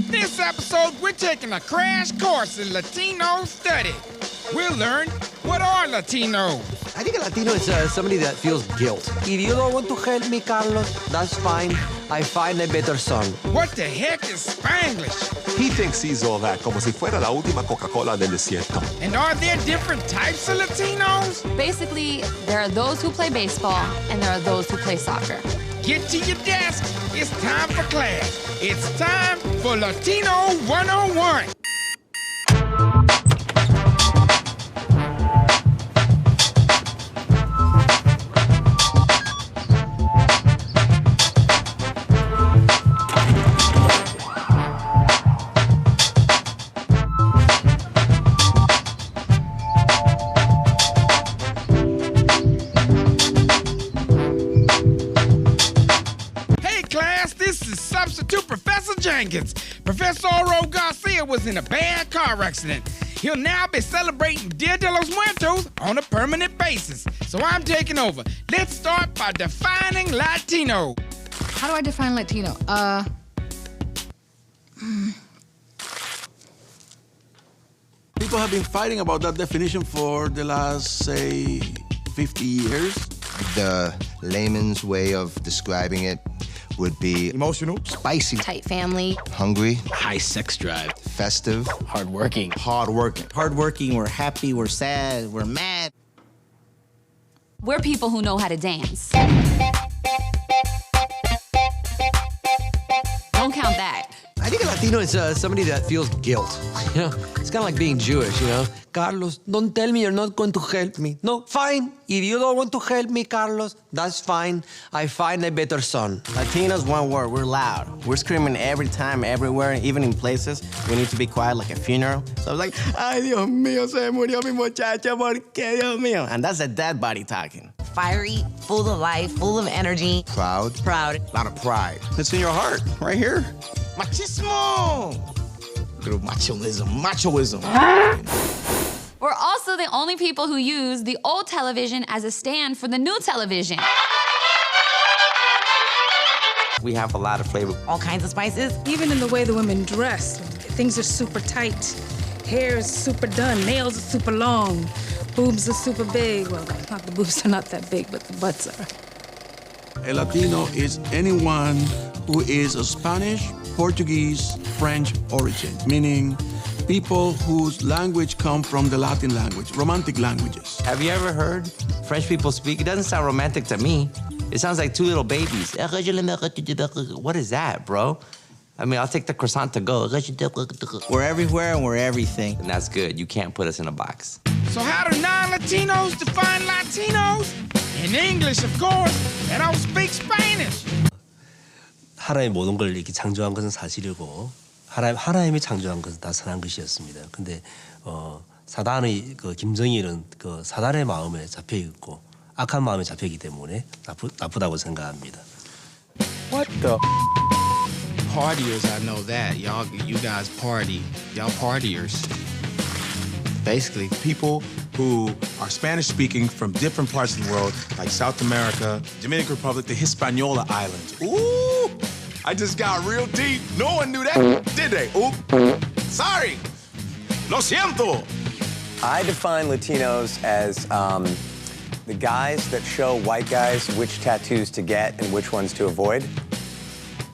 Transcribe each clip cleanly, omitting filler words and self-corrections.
This episode, we're taking a crash course in Latino study. We'll learn, what are Latinos? I think a Latino is somebody that feels guilt. If you don't want to help me, Carlos, that's fine. I find a better son. What the heck is Spanglish? He thinks he's all that, como si fuera la última Coca-Cola del desierto. And are there different types of Latinos? Basically, there are those who play baseball, and there are those who play soccer. Get to your desk. It's time for class. It's time for Latino 101. Substitute Professor Jenkins. Professor Oro Garcia was in a bad car accident. He'll now be celebrating Dia de los Muertos on a permanent basis. So I'm taking over. Let's start by defining Latino. How do I define Latino? People have been fighting about that definition for the last, say, 50 years. The layman's way of describing it would be emotional, spicy, Tight family. hungry, High sex drive. festive, Hardworking. hardworking. Hardworking, we're happy, we're sad, we're mad. We're people who know how to dance. Don't count that. I think a Latino is somebody that feels guilt. You know, it's kind of like being Jewish, you know? Carlos, don't tell me you're not going to help me. No, fine. If you don't want to help me, Carlos, that's fine. I find a better son. Latinos, one word, we're loud. We're screaming every time, everywhere, even in places. We need to be quiet like a funeral. So it's like, ay, Dios mío, se murió mi muchacha, ¿por qué, Dios mío? And that's a dead body talking. Fiery, full of life, full of energy. proud. Proud. A lot of pride. It's in your heart, right here. Machismo! Little machoism. We're also the only people who use the old television as a stand for the new television. We have a lot of flavor. All kinds of spices. Even in the way the women dress, things are super tight. Hair is super done, nails are super long, boobs are super big. Well, not the boobs are not that big, but the butts are. A Latino is anyone who is of Spanish, Portuguese, French origin, meaning people whose language come from the Latin language, romantic languages. Have you ever heard French people speak? It doesn't sound romantic to me. It sounds like two little babies. What is that, bro? I mean, I'll take the croissant to go. We're everywhere and we're everything. And that's good. You can't put us in a box. So how do non-Latinos define Latinos? In English, of course. They don't speak Spanish. 하나의 모든 걸 이렇게 창조한 것은 사실이고 하나님이 창조한 것은 다 선한 것이었습니다. 근데 사단의 그 김정일은 그 사단의 마음에 잡혀 있고 악한 마음에 잡혀 있기 때문에 나쁘다고 생각합니다. What the? Partiers, I know that. You guys party. Y'all partiers. Basically, people who are Spanish-speaking from different parts of the world, like South America, Dominican Republic, the Hispaniola Islands. Ooh, I just got real deep. No one knew that, did they? Ooh, sorry. Lo siento. I define Latinos as the guys that show white guys which tattoos to get and which ones to avoid.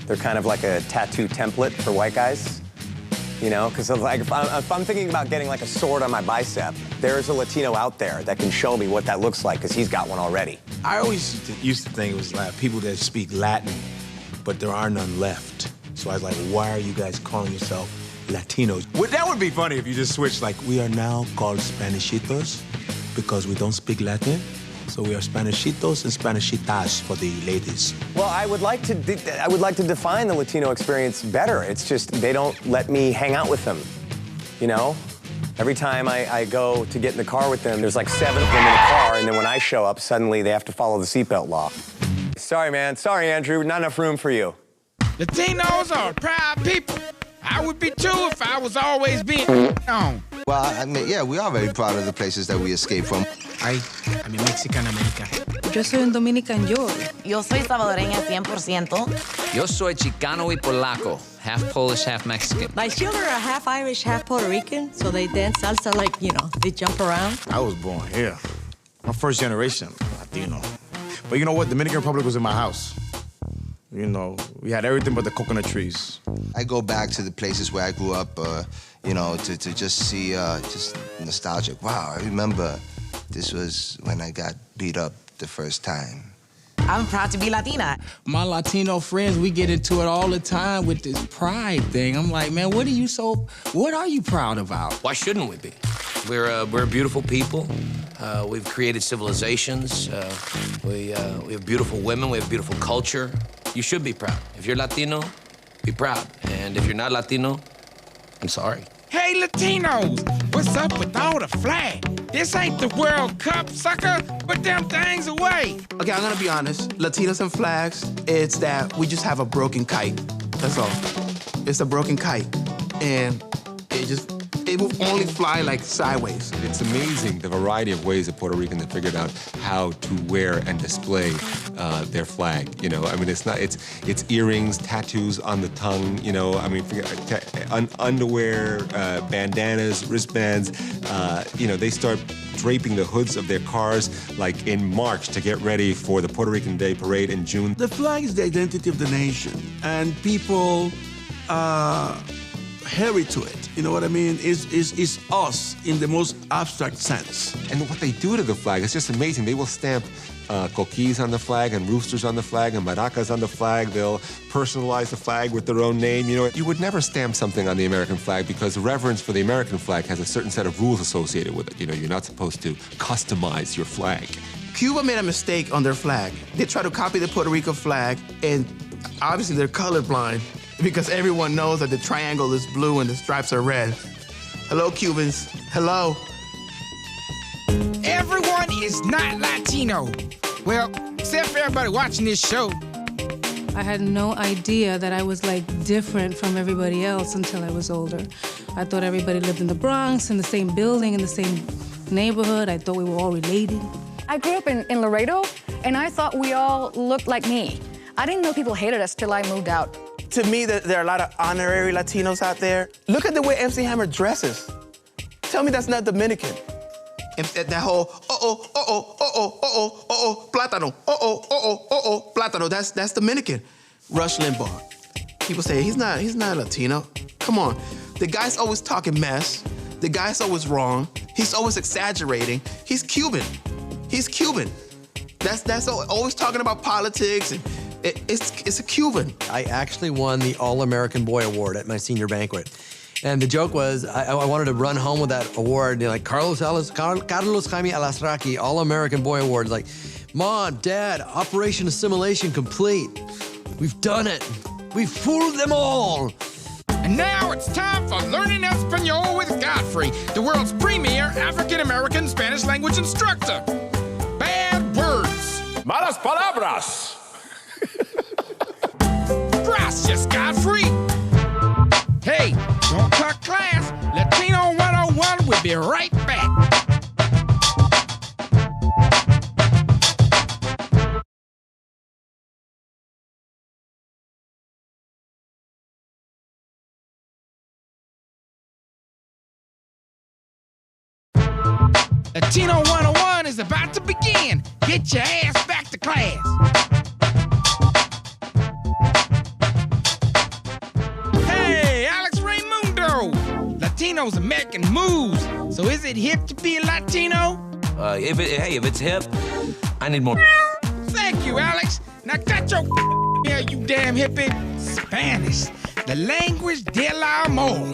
They're kind of like a tattoo template for white guys. You know, because like if I'm thinking about getting like a sword on my bicep, there's a Latino out there that can show me what that looks like because he's got one already. I always used to think it was like people that speak Latin, but there are none left. So I was like, why are you guys calling yourself Latinos? That would be funny if you just switched, like, we are now called Spanishitos because we don't speak Latin. So we are Spanishitos and Spanishitas for the ladies. Well, I would like to define the Latino experience better. It's just they don't let me hang out with them, you know? Every time I go to get in the car with them, there's like 7 of them in the car, and then when I show up, suddenly they have to follow the seatbelt law. Sorry, man. Sorry, Andrew. Not enough room for you. Latinos are proud people. I would be too if I was always being on. Well, I mean, yeah, we are very proud of the places that we escaped from. Ay, a mi mexicana americana. Yo soy un dominican yo. Yo soy salvadoreña 100%. Yo soy chicano y polaco, half Polish, half Mexican. My children are half Irish, half Puerto Rican, so they dance salsa like, they jump around. I was born here. I'm first generation Latino. But you know what? Dominican Republic was in my house. You know, we had everything but the coconut trees. I go back to the places where I grew up, to just see, just nostalgic. Wow, I remember this was when I got beat up the first time. I'm proud to be Latina. My Latino friends, we get into it all the time with this pride thing. I'm like, man, what are you proud about? Why shouldn't we be? We're beautiful people. We've created civilizations. We have beautiful women. We have beautiful culture. You should be proud. If you're Latino, be proud. And if you're not Latino, I'm sorry. Hey, Latinos, what's up with all the flag? This ain't the World Cup, sucker. Put them things away. Okay, I'm gonna be honest. Latinos and flags, it's that we just have a broken kite. That's all. It's a broken kite. And it will only fly like sideways. It's amazing the variety of ways that Puerto Ricans have figured out how to wear and display their flag. I mean, it's earrings, tattoos on the tongue. Underwear, bandanas, wristbands. They start draping the hoods of their cars like in March to get ready for the Puerto Rican Day Parade in June. The flag is the identity of the nation, and people hurry to it. You know what I mean? It's us in the most abstract sense. And what they do to the flag is just amazing. They will stamp coquis on the flag and roosters on the flag and maracas on the flag. They'll personalize the flag with their own name. You would never stamp something on the American flag because reverence for the American flag has a certain set of rules associated with it. You're not supposed to customize your flag. Cuba made a mistake on their flag. They tried to copy the Puerto Rico flag, and obviously they're colorblind because everyone knows that the triangle is blue and the stripes are red. Hello, Cubans. Hello. Everyone is not Latino. Well, except for everybody watching this show. I had no idea that I was different from everybody else until I was older. I thought everybody lived in the Bronx, in the same building, in the same neighborhood. I thought we were all related. I grew up in Laredo, and I thought we all looked like me. I didn't know people hated us till I moved out. To me, there are a lot of honorary Latinos out there. Look at the way MC Hammer dresses. Tell me that's not Dominican. And that whole, plátano, plátano, that's Dominican. Rush Limbaugh. People say, he's not Latino. Come on. The guy's always talking mess. The guy's always wrong. He's always exaggerating. He's Cuban. He's Cuban. That's always talking about politics, and it's a Cuban. I actually won the All-American Boy Award at my senior banquet. And the joke was, I wanted to run home with that award, Carlos Jaime Alasraqui, All-American Boy Award. Mom, Dad, Operation Assimilation complete. We've done it. We've fooled them all. And now it's time for Learning Espanol with Godfrey, the world's premier African-American Spanish language instructor. Bad words. Malas palabras. Gracias, Godfrey. Hey, don't cut class. Latino 101 will be right back. Latino 101 is about to begin. Get your ass back to class. Hey, Alex Raimundo. Latinos are making moves. So is it hip to be a Latino? If it's hip, I need more. Thank you, Alex. Now cut your here, you damn hippie. Spanish, the language del amor.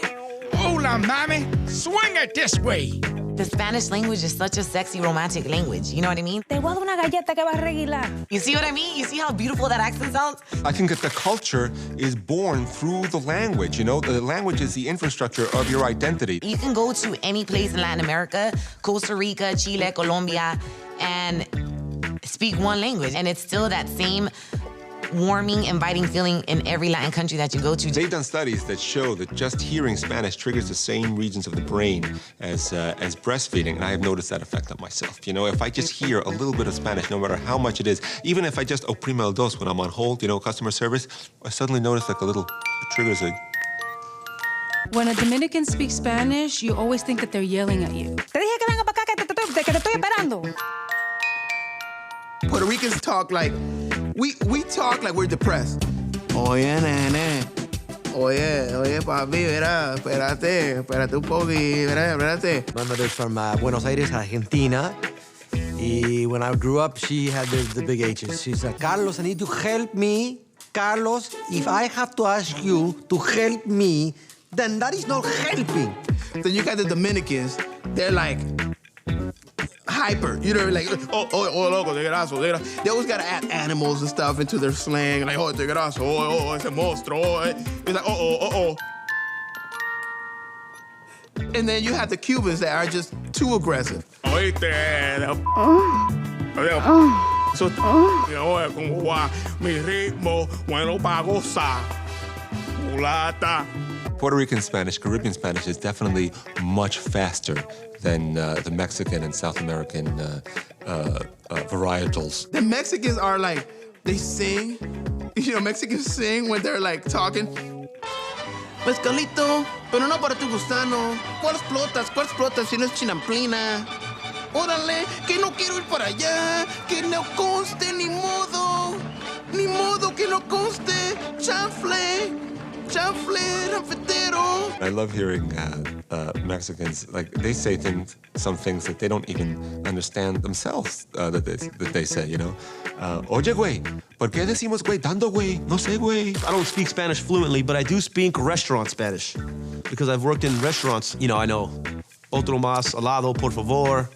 Hola, mami. Swing it this way. The Spanish language is such a sexy, romantic language. You know what I mean? Te voy a dar una galleta que va a reguilar. You see what I mean? You see how beautiful that accent sounds? I think that the culture is born through the language. The language is the infrastructure of your identity. You can go to any place in Latin America, Costa Rica, Chile, Colombia, and speak one language, and it's still that same warming, inviting feeling in every Latin country that you go to. They've done studies that show that just hearing Spanish triggers the same regions of the brain as breastfeeding, and I have noticed that effect on myself. You know, if I just hear a little bit of Spanish, no matter how much it is, even if I just oprime el dos when I'm on hold, you know, customer service, I suddenly notice like it triggers a... When a Dominican speaks Spanish, you always think that they're yelling at you. Te dije que venga para acá, que te estoy esperando. Puerto Ricans talk like, we talk like we're depressed. Oye, nene. Oye, papi, verá, espérate un poco y verá, espérate. My mother's from Buenos Aires, Argentina. And when I grew up, she had the big H's. She's like, Carlos, I need to help me. Carlos, if I have to ask you to help me, then that is not helping. Then you got the Dominicans, they're like hyper, you know, like, oh, loco, te graso. They always gotta add animals and stuff into their slang, like, oh, te graso, oh, ese monstruo, oh. It's like, oh. And then you have the Cubans that are just too aggressive. So, como va mi ritmo, bueno pa gozar, mulata. Puerto Rican Spanish, Caribbean Spanish is definitely much faster than the Mexican and South American varietals. The Mexicans are like, they sing. You know, Mexicans sing when they're like talking. Mezcalito, pero no para tu gusano. ¿Cuál explotas si no es chinamplina? Órale, que no quiero ir para allá, que no conste, ni modo que no conste, chanfle, anfetero. I love hearing Mexicans, like, they say some things that they don't even understand themselves that they say, you know? Oye, güey, ¿por qué decimos güey dando güey? No sé, güey. I don't speak Spanish fluently, but I do speak restaurant Spanish because I've worked in restaurants. You know, I know otro más al lado, por favor.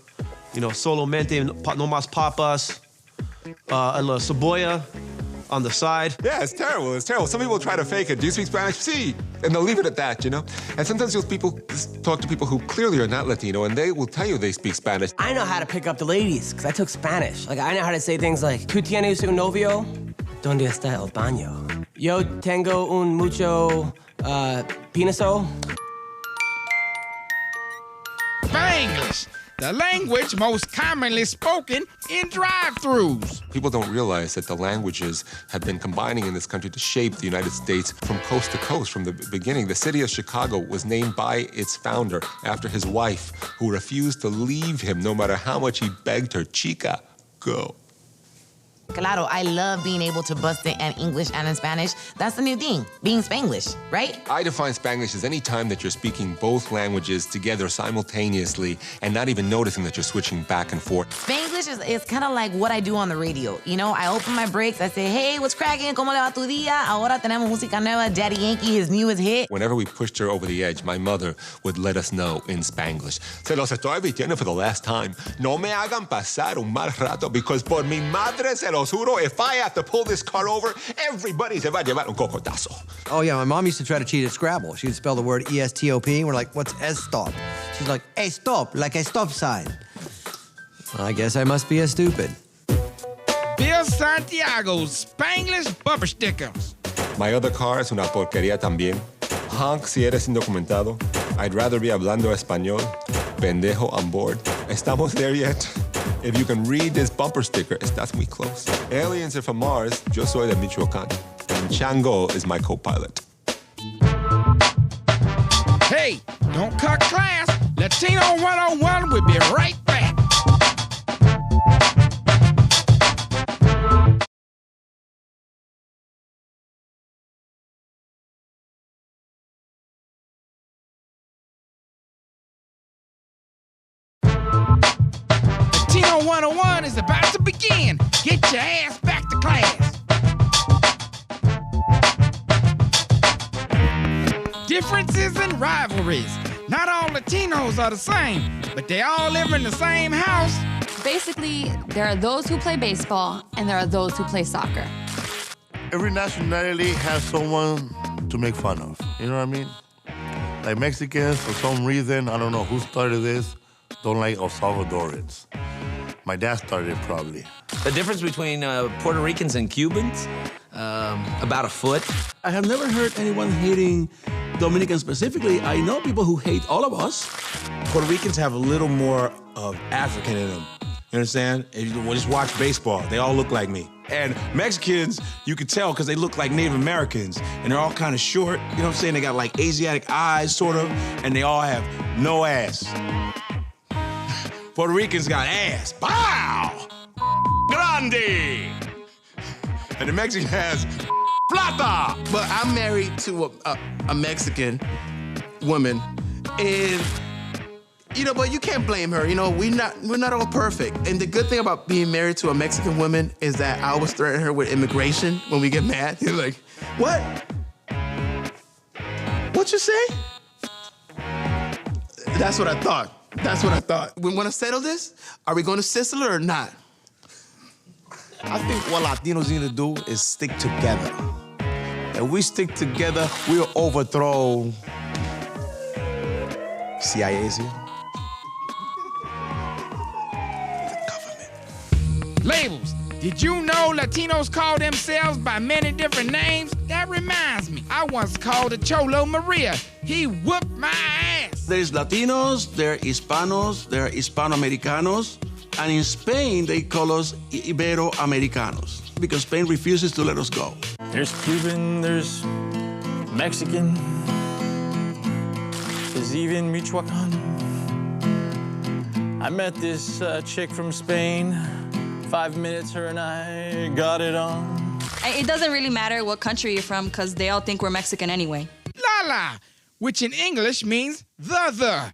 You know, solamente no más papas, la cebolla on the side. Yeah, it's terrible. Some people try to fake it. Do you speak Spanish? Sí. And they'll leave it at that, you know? And sometimes you'll talk to people who clearly are not Latino, and they will tell you they speak Spanish. I know how to pick up the ladies, because I took Spanish. Like, I know how to say things like, ¿Tú tienes un novio? ¿Dónde está el baño? Yo tengo un mucho, peniso. Spanglish, the language most commonly spoken in drive-thrus. People don't realize that the languages have been combining in this country to shape the United States from coast to coast from the beginning. The city of Chicago was named by its founder after his wife, who refused to leave him no matter how much he begged her. Chica, go. Claro, I love being able to bust it in English and in Spanish. That's the new thing, being Spanglish, right? I define Spanglish as any time that you're speaking both languages together simultaneously and not even noticing that you're switching back and forth. Spanglish is kind of like what I do on the radio. You know, I open my breaks, I say, hey, what's cracking? ¿Cómo le va tu día? Ahora tenemos música nueva, Daddy Yankee, his newest hit. Whenever we pushed her over the edge, my mother would let us know in Spanglish. Se los estoy advirtiendo for the last time. No me hagan pasar un mal rato because por mi madre se los juro, if I have to pull this car over, everybody se va a llevar un cocotazo. Oh, yeah, my mom used to try to cheat at Scrabble. She'd spell the word E-S-T-O-P. We're like, what's S-stop? She's like, hey, stop, like a stop sign. I guess I must be a stupid. Bill Santiago's Spanglish bumper stickers. My other car es una porquería también. Honk si eres indocumentado. I'd rather be hablando español. Pendejo on board. ¿Estamos there yet? If you can read this bumper sticker, estás muy close. Aliens are from Mars. Yo soy de Michoacán. And Chango is my co-pilot. Hey, don't cut class. Latino 101 will be right back. Latino 101 is about to begin. Get your ass back to class. Differences and rivalries. Not all Latinos are the same, but they all live in the same house. Basically, there are those who play baseball and there are those who play soccer. Every nationality has someone to make fun of. You know what I mean? Like Mexicans, for some reason, I don't know who started this, don't like El Salvadorans. My dad started it probably. The difference between Puerto Ricans and Cubans, about a foot. I have never heard anyone hating Dominicans specifically. I know people who hate all of us. Puerto Ricans have a little more of African in them. You understand? If you just watch baseball, they all look like me. And Mexicans, you can tell because they look like Native Americans, and they're all kind of short. You know what I'm saying? They got like Asiatic eyes, sort of, and they all have no ass. Puerto Ricans got ass. Pow! Grande! And the Mexican has plata! But I'm married to a Mexican woman, and but you can't blame her. We're not all perfect. And the good thing about being married to a Mexican woman is that I always threaten her with immigration when we get mad. You're like, what? What you say? That's what I thought. We want to settle this? Are we going to Sicily or not? I think what Latinos need to do is stick together. If we stick together, we'll overthrow CIA's here. Labels. Did you know Latinos call themselves by many different names? That reminds me, I once called a Cholo Maria. He whooped my ass. There's Latinos, there are Hispanos, there are Hispano-Americanos, and in Spain, they call us Ibero-Americanos because Spain refuses to let us go. There's Cuban, there's Mexican, there's even Michoacan. I met this chick from Spain. 5 minutes, her and I got it on. It doesn't really matter what country you're from because they all think we're Mexican anyway. La, which in English means the.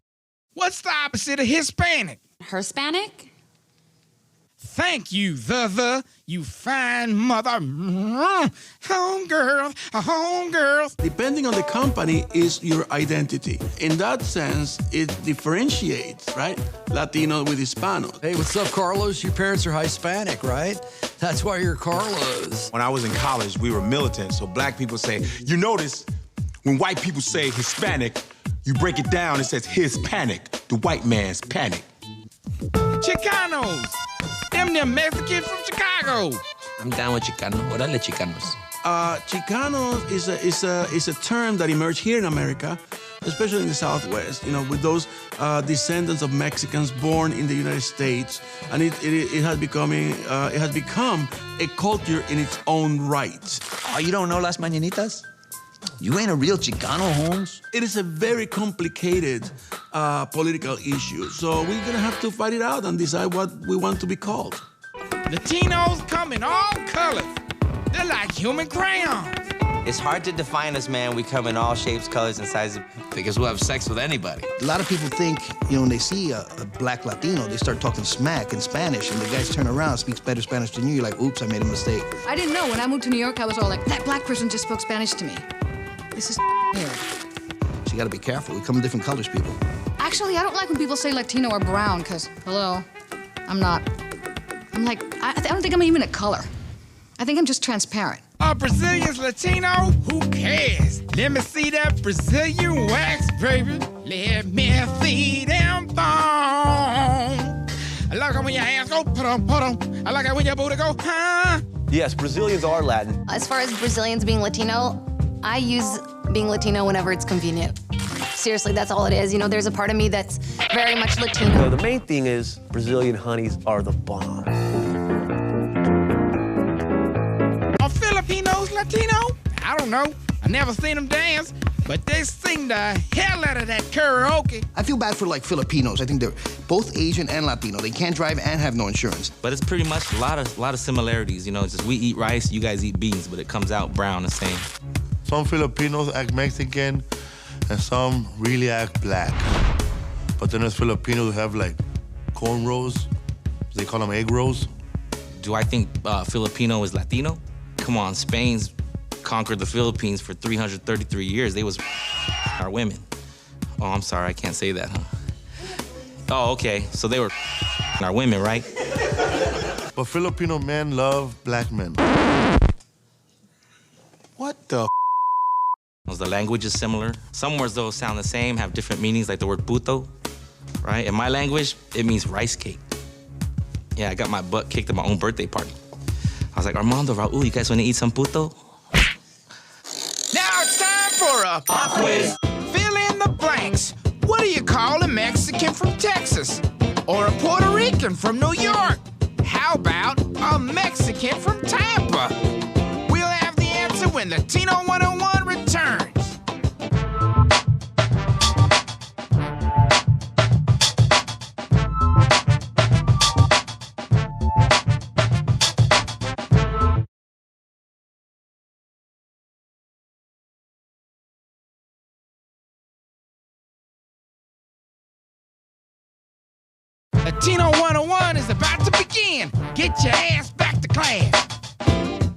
What's the opposite of Hispanic? Hispanic? Thank you, the, you fine mother. Homegirls. Depending on the company is your identity. In that sense, it differentiates, right? Latino with Hispano. Hey, what's up, Carlos? Your parents are Hispanic, right? That's why you're Carlos. When I was in college, we were militant, so black people say, you notice when white people say Hispanic, you break it down, it says his panic, the white man's panic. Chicanos. Them Mexicans from Chicago. I'm down with Chicano. Orale, Chicanos. Chicanos is a term that emerged here in America, especially in the Southwest, with those descendants of Mexicans born in the United States. And it has become a culture in its own right. Oh, you don't know Las Mañanitas? You ain't a real Chicano, Holmes. It is a very complicated political issue. So we're going to have to fight it out and decide what we want to be called. Latinos come in all colors. They're like human crayons. It's hard to define us, man. We come in all shapes, colors, and sizes. Because we'll have sex with anybody. A lot of people think, when they see a black Latino, they start talking smack in Spanish, and the guys turn around, speaks better Spanish than you. You're like, oops, I made a mistake. I didn't know. When I moved to New York, I was all like, that black person just spoke Spanish to me. This is weird. So you gotta be careful. We come in different colors, people. Actually, I don't like when people say Latino or brown, because, hello, I'm not. I'm like, I don't think I'm even a color. I think I'm just transparent. A Brazilian's Latino? Who cares? Let me see that Brazilian wax, baby. Let me see them thong. I like it when your hands go put-em. I like it when your booty go, huh? Yes, Brazilians are Latin. As far as Brazilians being Latino, I use being Latino whenever it's convenient. Seriously, that's all it is. There's a part of me that's very much Latino. The main thing is Brazilian honeys are the bomb. Are Filipinos Latino? I don't know. I never seen them dance, but they sing the hell out of that karaoke. I feel bad for Filipinos. I think they're both Asian and Latino. They can't drive and have no insurance. But it's pretty much a lot of similarities. It's just we eat rice, you guys eat beans, but it comes out brown the same. Some Filipinos act Mexican and some really act black. But then there's Filipinos who have cornrows. They call them egg rolls. Do I think Filipino is Latino? Come on, Spain's conquered the Philippines for 333 years. They was our women. Oh, I'm sorry, I can't say that, huh? Oh, okay, so they were our women, right? But Filipino men love black men. What the? The language is similar. Some words, though, sound the same, have different meanings, like the word puto, right? In my language, it means rice cake. Yeah, I got my butt kicked at my own birthday party. I was like, Armando, Raul, you guys want to eat some puto? Now it's time for a pop quiz. Fill in the blanks. What do you call a Mexican from Texas? Or a Puerto Rican from New York? How about a Mexican from Tampa? We'll have the answer when Latino 101 returns. Latino 101 is about to begin. Get your ass back to class.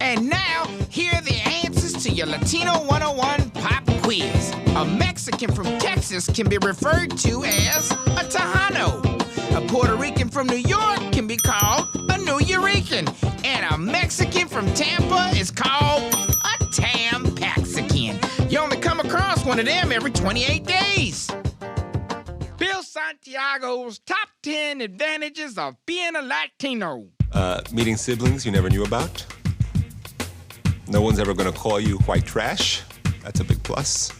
And now, here are the answers to your Latino 101 pop quiz. A Mexican from Texas can be referred to as a Tejano. A Puerto Rican from New York can be called a New Yorican. And a Mexican from Tampa is called a Tam-Paxican. You only come across one of them every 28 days. Bill Santiago's top 10 advantages of being a Latino. Meeting siblings you never knew about. No one's ever gonna call you white trash. That's a big plus.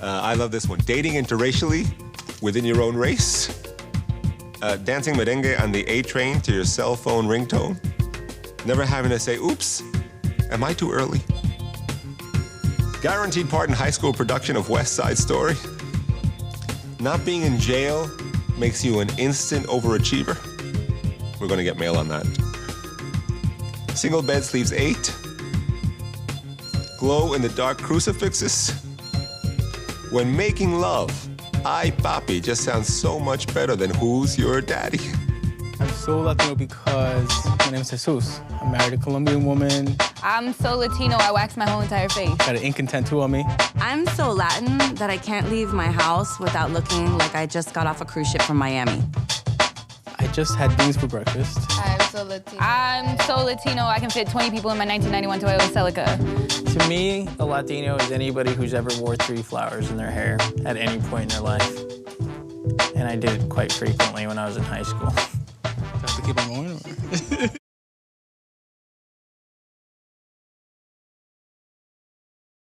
I love this one. Dating interracially within your own race. Dancing merengue on the A train to your cell phone ringtone. Never having to say, oops, am I too early? Guaranteed part in high school production of West Side Story. Not being in jail makes you an instant overachiever. We're gonna get mail on that. Single bed sleeps 8. Glow in the dark crucifixes. When making love, ay papi just sounds so much better than who's your daddy. I'm so Latino because my name is Jesus. I'm married to a Colombian woman. I'm so Latino, I wax my whole entire face. Got an ink and tattoo on me. I'm so Latin that I can't leave my house without looking like I just got off a cruise ship from Miami. I just had beans for breakfast. I'm so Latino. I'm so Latino, I can fit 20 people in my 1991 Toyota Celica. To me, a Latino is anybody who's ever wore 3 flowers in their hair at any point in their life. And I did it quite frequently when I was in high school. Do I have to keep on going?